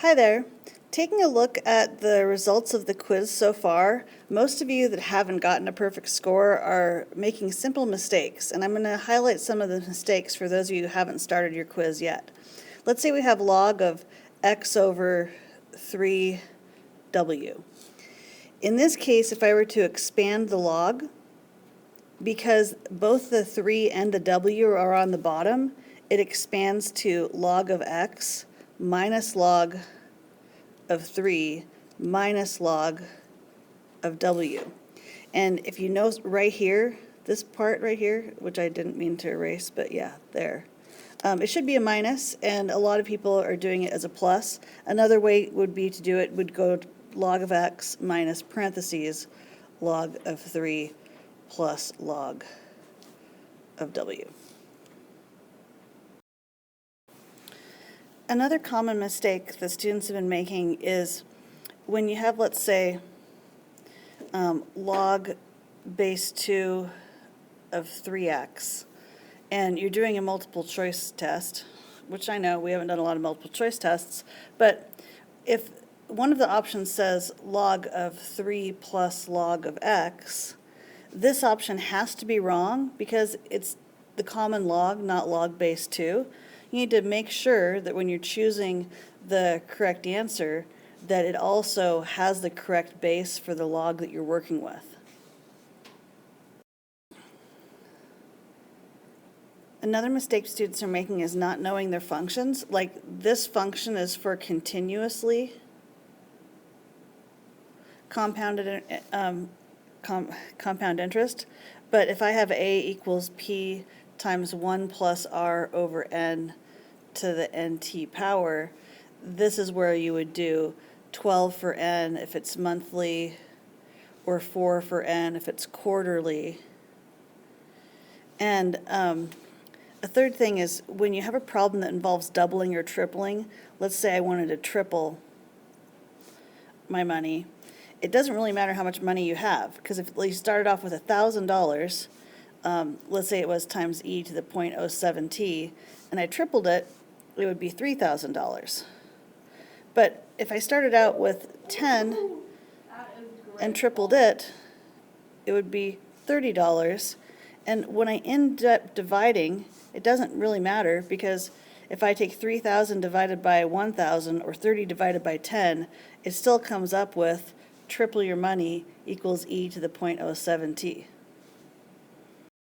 Hi there. Taking a look at the results of the quiz so far, most of you that haven't gotten a perfect score are making simple mistakes, and I'm going to highlight some of the mistakes for those of you who haven't started your quiz yet. Let's say we have log of x over 3w. In this case, if I were to expand the log, because both the 3 and the w are on the bottom, it expands to log of x minus log of 3 minus log of w. And if you notice right here, this part right here, which I didn't mean to erase, but yeah, there. It should be a minus, and a lot of people are doing it as a plus. Another way would be to do it would go log of x minus parentheses log of 3 plus log of w. Another common mistake that students have been making is when you have, let's say, log base 2 of 3x, and you're doing a multiple choice test, which I know we haven't done a lot of multiple choice tests, but if one of the options says log of 3 plus log of x, this option has to be wrong because it's the common log, not log base 2. You need to make sure that when you're choosing the correct answer, that it also has the correct base for the log that you're working with. Another mistake students are making is not knowing their functions. Like this function is for continuously compounded compound interest, but if I have a equals p times 1 plus r over n to the nt power, this is where you would do 12 for n if it's monthly, or 4 for n if it's quarterly. And a third thing is when you have a problem that involves doubling or tripling, let's say I wanted to triple my money, it doesn't really matter how much money you have, because if you started off with $1,000, let's say it was times e to the 0.07t, and I tripled it, it would be $3,000. But if I started out with 10 and tripled it, it would be $30. And when I end up dividing, it doesn't really matter, because if I take 3,000 divided by 1,000 or 30 divided by 10, it still comes up with triple your money equals e to the 0.07t.